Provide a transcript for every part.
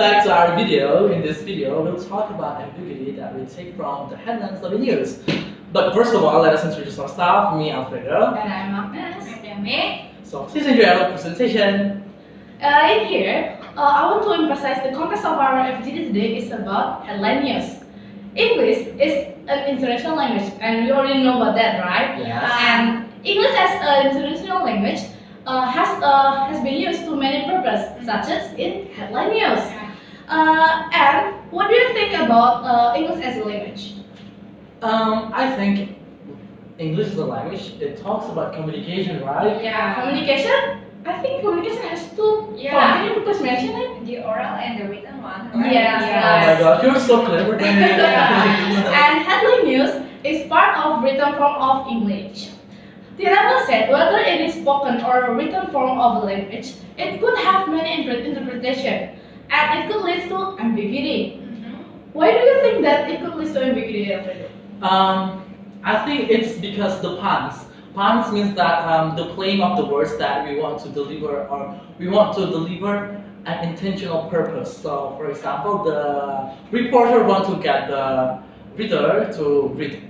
back to our video. In this video, we'll talk about ambiguity that we take from the headlines of the news. But first of all, let us introduce our staff. Me, Alfredo. And I'm Agnes. I'm Demi. So please enjoy our presentation. In here, I want to emphasize the context of our FGD today is about headline news. English is an international language, and we already know about that, right? Yes. And English as an international language has been used to many purposes, such as in headline news. And what do you think about English as a language? I think English is a language. It talks about communication, right? Yeah. Communication? I think communication has two. Yeah. Can you please mention it? The oral and the written one, right? Yes. Oh my gosh, you're so clever. And headline news is part of written form of English. The article said whether it is spoken or written form of a language, it could have many interpretations, and it could lead to ambiguity. Why do you think that it could lead to ambiguity, Alfredo? I think it's because the puns. Puns means that the playing of the words that we want to deliver, or we want to deliver an intentional purpose. So, for example, the reporter wants to get the reader to read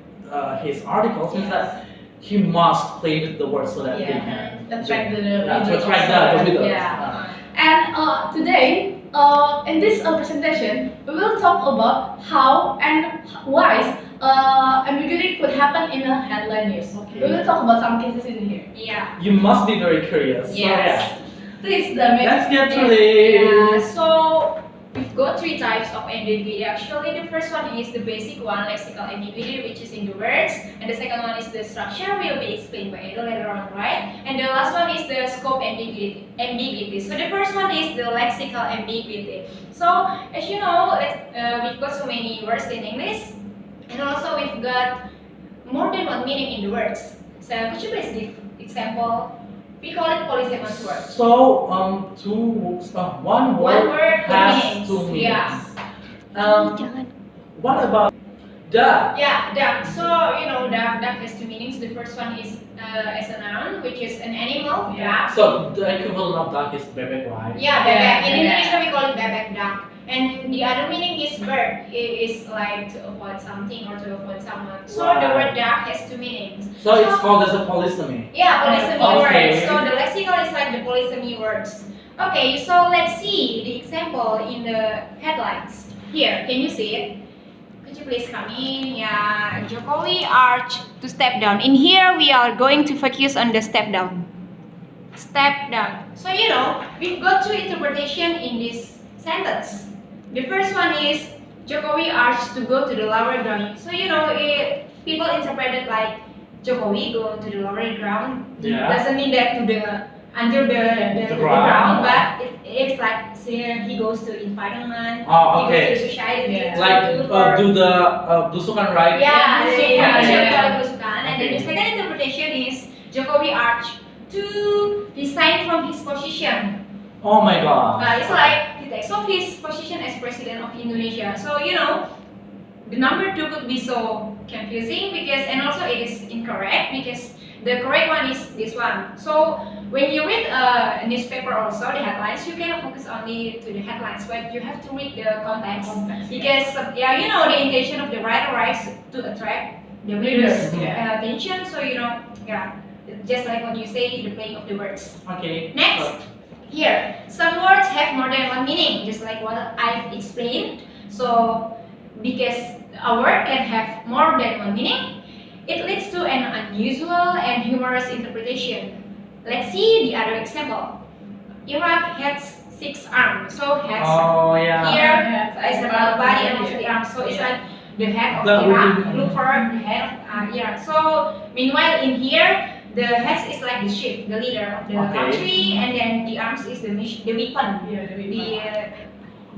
his articles, means that he must play with the words so that they can attract the to attract the readers. Yeah. And today, in this presentation, we will talk about how and why ambiguity could happen in a headline news. Okay. We will talk about some cases in here. Yeah. You must be very curious. Yes. Please, Dami. Let's get to it. Yeah. So we've got three types of ambiguity. Actually, the first one is the basic one, lexical ambiguity, which is in the words, and the second one is the structure, will be explained by Edo later on, right? And the last one is the scope ambiguity. So the first one is the lexical ambiguity. So as you know, we've got so many words in English, and also we've got more than one meaning in the words. So could you please give example? We call it polysemous word. So, one word has two meanings. Yeah. What about duck? Yeah, duck. So you know, duck has two meanings. The first one is as a noun, which is an animal, duck. So the equivalent of duck is bebek, right? Yeah, bebek. In bebek. Indonesia, we call it bebek duck. And the other meaning is bird. It is like to avoid something or to avoid someone. So Wow. the word duck has two meanings. So it's called as a polysemy. Yeah, polysemy Okay. words. So the lexical is like the polysemy words. Okay, so let's see the example in the headlines. Here, can you see it? Could you please come in? Yeah, Jokowi urged to step down. In here, we are going to focus on the step down. Step down. So you know, we've got two interpretations in this sentence. The first one is Jokowi urged to go to the lower ground. So you know, people interpret it like Jokowi go to the lower ground. Yeah. Doesn't mean that to the under the ground, but it's like he goes to environment. Oh, He okay. goes to society. Yeah. Like do the blusukan, right? Yeah, Yeah. And then the second interpretation is Jokowi urged to resign from his position. Oh my god. It's like he takes off his position as president of Indonesia. So you know, the number two could be so confusing because, and also it is incorrect because the correct one is this one. So when you read a newspaper also the headlines, you cannot focus only to the headlines, but you have to read the context because yeah, you know the intention of the writer writes to attract the reader's attention. So you know, yeah, just like what you say, the playing of the words. Okay. Next. Here, some words have more than one meaning, just like what I've explained. So, because a word can have more than one meaning, it leads to an unusual and humorous interpretation. Let's see the other example. Iraq has 6 arms. So, has Oh yeah. here is about body and also the arms. So, it's like the head of The- Iraq. Look for the head of Iraq. So, meanwhile, in here, the head is like the chief, the leader of the Okay. country, and then the arms is the weapon,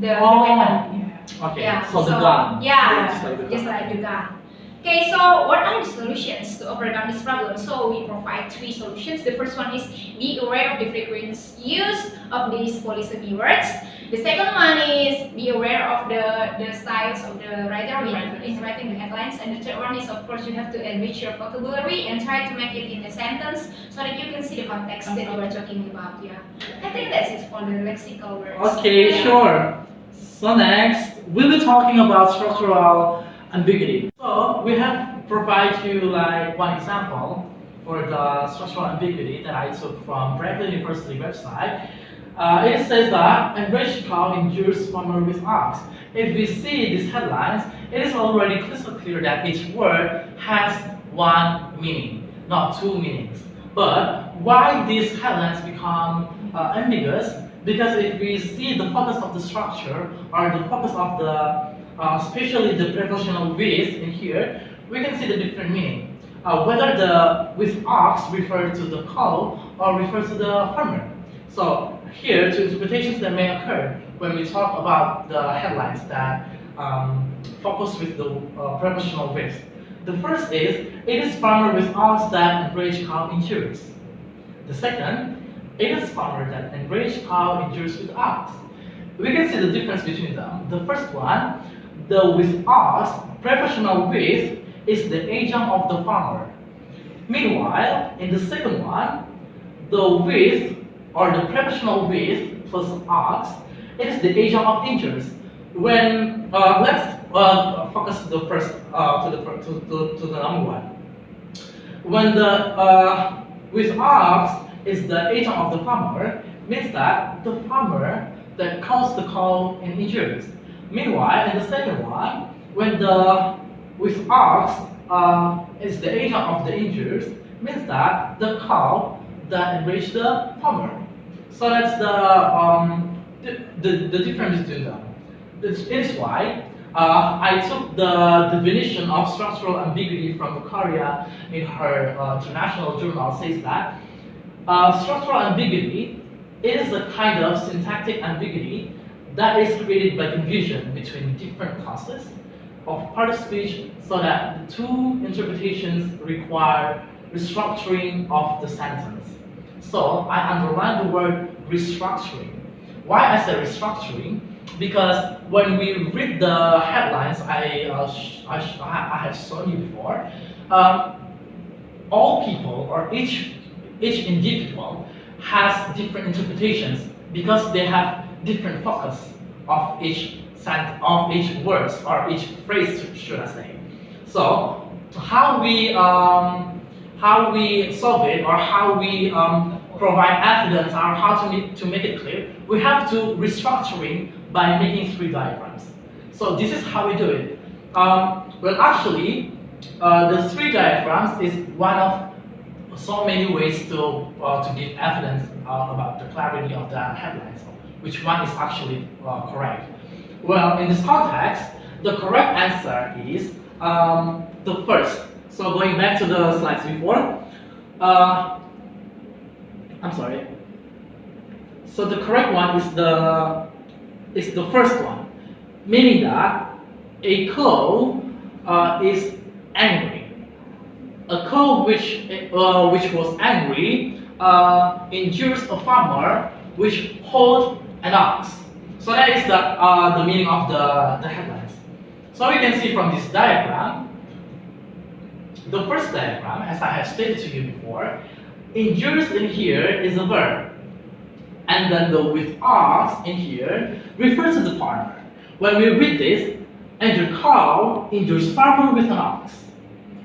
the Oh. weapon. Okay. Yeah, So the gun. Yeah, Just like the just gun. like the gun. Okay, so what are the solutions to overcome this problem? So we provide 3 solutions. The first one is be aware of the frequent use of these polysemy words. The second one is be aware of the styles of the writer in writing the headlines. And the third one is, of course, you have to enrich your vocabulary and try to make it in a sentence so that you can see the context that you are talking about. Yeah, I think that's it for the lexical words. Okay, Yeah. sure. So next, we'll be talking about structural ambiguity. So we have provided you like one example for the structural ambiguity that I took from Berkeley University website. It says that enriched cow endures farmer with ox. If we see these headlines, it is already crystal clear that each word has one meaning, not two meanings. But why these headlines become ambiguous? Because if we see the focus of the structure or the focus of the, especially the prepositional with in here, we can see the different meaning. Whether the with ox refer to the cow or refer to the farmer. So here, two interpretations that may occur when we talk about the headlines that focus with the prepositional with. The first is, it is farmer with ox that enraged cow endures. The second, it is farmer that enraged cow endures with ox. We can see the difference between them. The first one, the with ox, prepositional with, is the agent of the farmer. Meanwhile, in the second one, the with, or the prepositional with plus ox, it is the agent of injures. When let's focus the first to the number one. When the with ox is the agent of the farmer, means that the farmer that caused the cow and injuries. Meanwhile, in the second one, when the with ox is the agent of the injuries, means that the cow that enraged the farmer. So that's the difference between them. It is why I took the definition of structural ambiguity from Korea in her international journal. Says that structural ambiguity is a kind of syntactic ambiguity that is created by confusion between different classes of part of speech, so that the two interpretations require restructuring of the sentence. So I underline the word restructuring. Why I say restructuring? Because when we read the headlines I have shown you before, all people or each individual has different interpretations because they have different focus of each words or each phrase, should I say. So how we solve it, or how we provide evidence, or how to make it clear, we have to restructuring by making three diagrams. So this is how we do it. Well, actually, the three diagrams is one of so many ways to give evidence about the clarity of the headlines. Which one is actually correct? Well, in this context, the correct answer is the first. So going back to the slides before, I'm sorry. So the correct one is the first one, meaning that a cow is angry. A cow which was angry injures a farmer which holds an ox. So that is the meaning of the headlines. So we can see from this diagram, the first diagram, as I have stated to you before, injures in here is a verb. And then the with ox in here refers to the farmer. When we read this, injured cow injures farmer with an ox.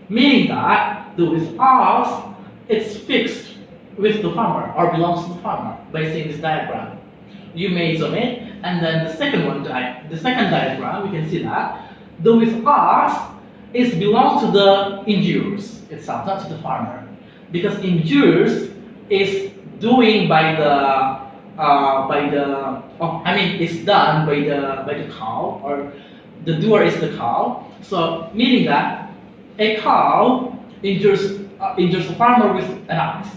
Meaning that the with ox is fixed with the farmer or belongs to the farmer by seeing this diagram. You may zoom in, and then the second diagram, we can see that the with ox is belong to the injures itself, not to the farmer, because injures is doing by the it's done by the cow, or the doer is the cow. So meaning that a cow injures a farmer with an ox.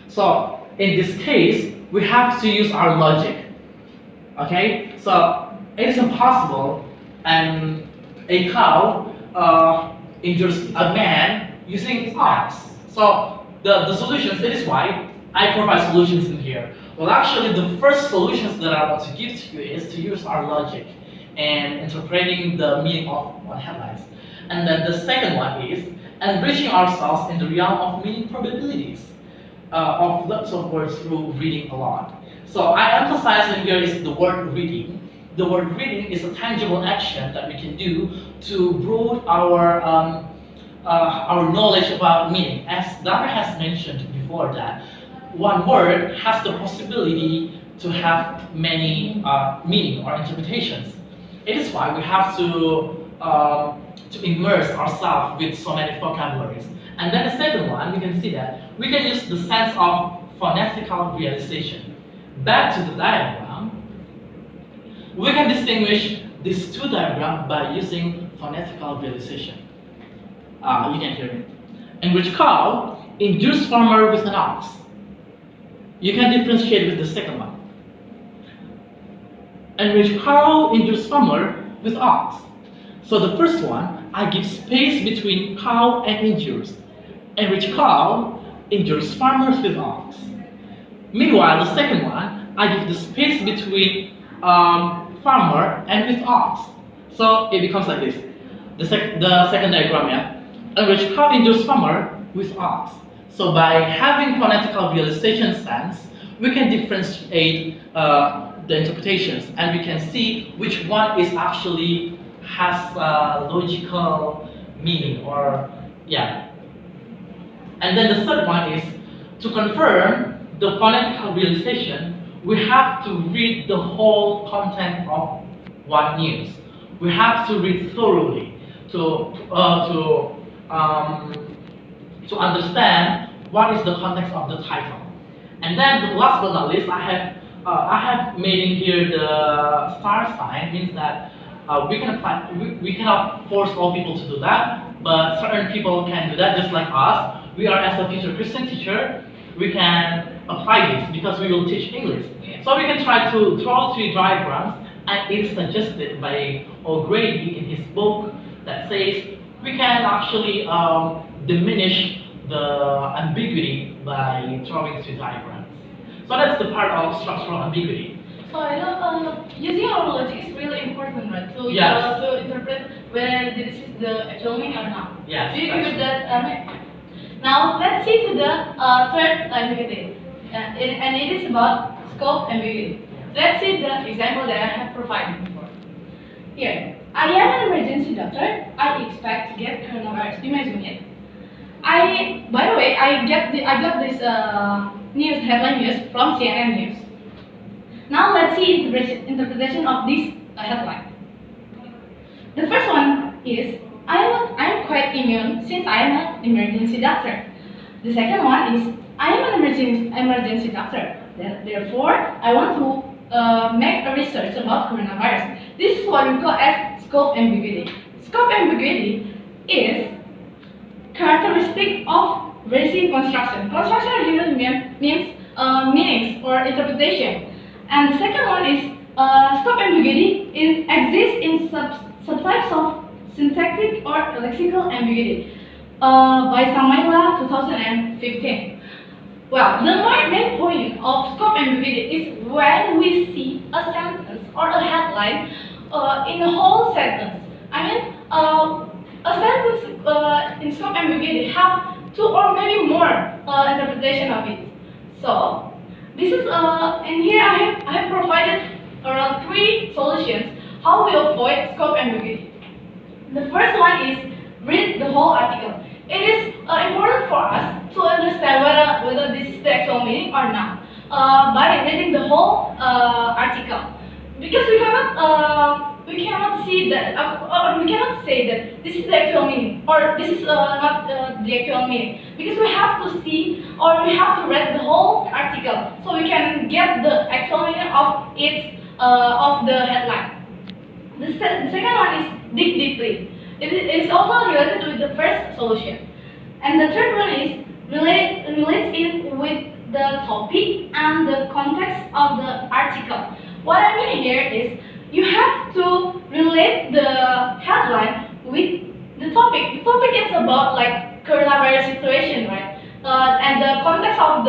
So in this case, we have to use our logic. Okay, so it is impossible and a cow injures a man using ox. So the solutions, it is why I provide solutions in here. Well, actually, the first solutions that I want to give to you is to use our logic and interpreting the meaning of headlines. And then the second one is enriching ourselves in the realm of meaning probabilities of lots of words through reading a lot. So I emphasize in here is the word reading. the word reading is a tangible action that we can do to broaden our knowledge about meaning. As Dara has mentioned before, that one word has the possibility to have many meaning or interpretations. It is why we have to immerse ourselves with so many vocabularies. And then the second one, we can see that we can use the sense of phonetical realization. Back to the diagram, we can distinguish these two diagrams by using phonetical realization. You can hear me. In which cow induce farmer with an ox. You can differentiate with the second one. In which cow induce farmer with ox. So the first one, I give space between cow and induce. In which cow induce farmers with ox. Meanwhile, the second one, I give the space between farmer and with ox. So it becomes like this. The second diagram, yeah? In which cow induce farmer with ox. So by having phonetical realization sense, we can differentiate the interpretations, and we can see which one is actually has logical meaning, or yeah. And then the third one is to confirm the phonetical realization, we have to read the whole content of one news. We have to read thoroughly to understand what is the context of the title. And then, last but not least, I have made in here the star sign, means that we cannot force all people to do that, but certain people can do that, just like us. We are, as a future Christian teacher, we can apply this because we will teach English. So we can try to draw three diagrams, and it's suggested by O'Grady in his book that says we can actually diminish the ambiguity by drawing three diagrams. So that's the part of structural ambiguity. So using our logic is really important, right? So Yes. to interpret whether this is the actual meaning or not. Yes, Do you that's agree with that? Now let's see to the third ambiguity, and it is about scope ambiguity. Let's see the example that I have provided before. Here, I am an emergency doctor. I expect to get coronavirus. Imagine it. By the way, I got this news headline news from CNN News. Now let's see interpretation of this headline. The first one is I'm quite immune since I am an emergency doctor. The second one is I am an emergency doctor. Therefore, I want to make a research about coronavirus. This is what we call as scope ambiguity. Scope ambiguity is characteristic of racing construction. Construction usually means meanings or interpretation. And the second one is scope ambiguity exists in subtypes of syntactic or lexical ambiguity by Samaila 2015. Well, the main point of scope ambiguity is when we see a sentence or a headline in a whole sentence. I mean, a sentence in scope ambiguity have two or maybe more interpretation of it. So this is and here I have provided around 3 solutions how we avoid scope ambiguity. The first one is read the whole article. It is important for us to understand whether this is the actual meaning or not by reading the whole article, because we cannot see that or we cannot say that this is the actual meaning or this is not the actual meaning, because we have to see or we have to read the whole article so we can get the actual meaning of of the headline. The second one is dig deeply. It is also related with the first solution. And the third one is relates it with the topic and the context of the article. What I mean here is you have to relate the headline with the topic. The topic is about like coronavirus situation, right? And the context of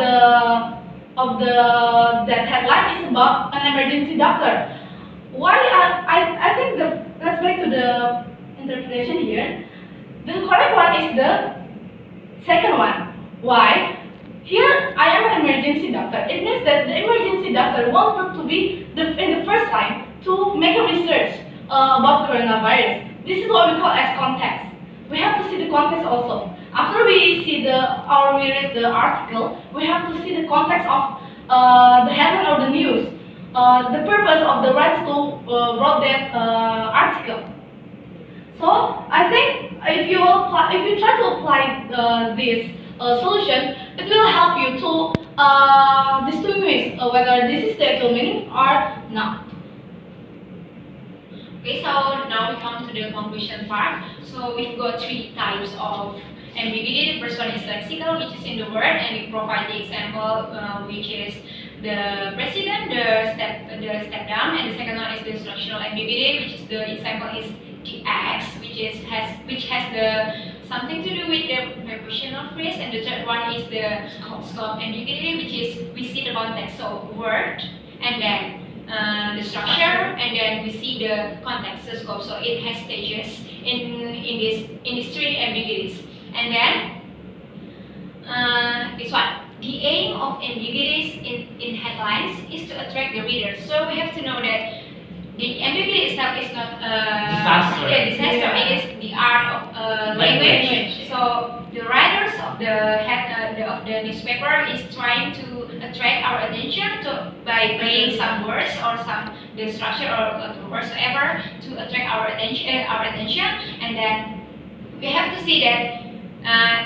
that headline is about an emergency doctor. Why I think let's back to the interpretation here. The correct one is the second one. Why? Here I am an emergency doctor. It means that the emergency doctor wanted to be in the first line to make a research about coronavirus. This is what we call as context. We have to see the context also. After we see or we read the article, we have to see the context of the headline or the news, the purpose of the writers who wrote that article. So I think if you try to apply this solution, it will help you to distinguish whether this is the actual meaning or not. Okay, so now we come to the conclusion part. So we've got three types of ambiguity. The first one is lexical, which is in the word, and we provide the example, which is the president, the step down, and the second one is the structural ambiguity, which is the example is the X, which has the something to do with the prepositional phrase, and the third one is the scope ambiguity, which is we see the context, so word, and then the structure, and then we see the context, the scope. So it has stages in these three ambiguities. And then this one, the aim of ambiguities in headlines is to attract the reader. So we have to know that the ambiguity itself is not disaster. Disaster. It is the art of language. So the writers of the newspaper is trying to attract our attention by playing some words or the structure or whatsoever to attract our attention, and then we have to see that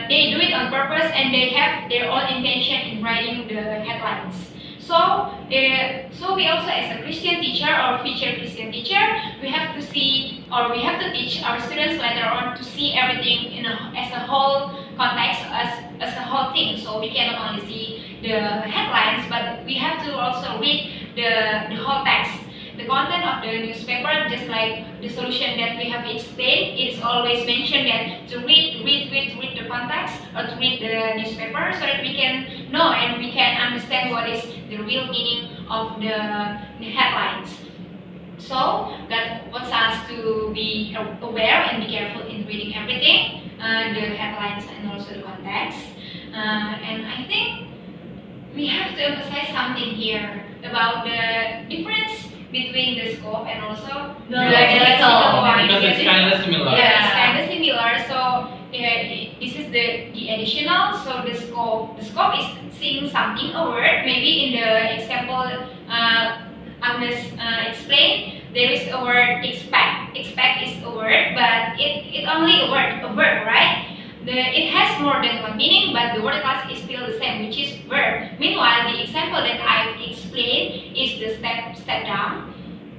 they do it on purpose and they have their own intention in writing the headlines. So we also, as a Christian teacher or future Christian teacher, we have to see, or we have to teach our students later on to see everything as a whole context, as a whole thing. So we cannot only see the headlines, but we have to also read the whole text. The content of the newspaper, just like the solution that we have explained, it is always mentioned that to read the context or to read the newspaper so that we can know and we can understand what is the real meaning of the headlines. So that wants us to be aware and be careful in reading everything, the headlines and also the context. And I think we have to emphasize something here about the difference between the scope and also the lexical one. Because it's kind of similar. Yeah, it's kind of similar. So this is the additional. So the scope is seeing something, a word. Maybe in the example Agnes explained, there is a word expect. Expect is a word, but it only a verb, right? It has more than one meaning, but the word class is still the same, which is verb. Meanwhile, the example that I've explained is the step down,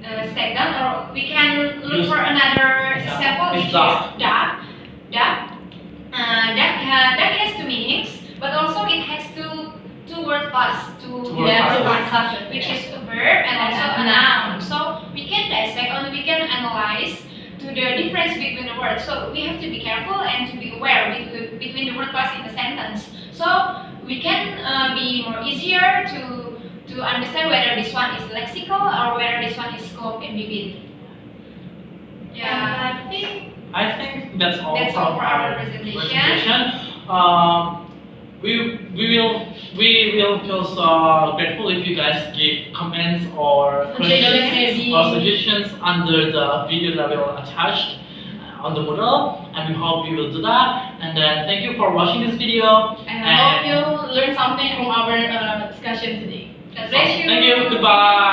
or we can look for another example, which is duck. Duck has two meanings, but also it has two word class, which is a verb and also a noun. So we can dissect and we can analyze to the difference between the words. So we have to be careful and to be aware between the word class in a sentence. So we can be more easier to understand whether this one is lexical or whether this one is scope ambiguity. Yeah, I think that's all That's from all for our our presentation. We will feel so grateful if you guys give comments or questions or suggestions under the video that we will attach on the Moodle, and we hope you will do that. And then thank you for watching this video. And I hope you learned something from our discussion today. God bless you. Thank you. Goodbye.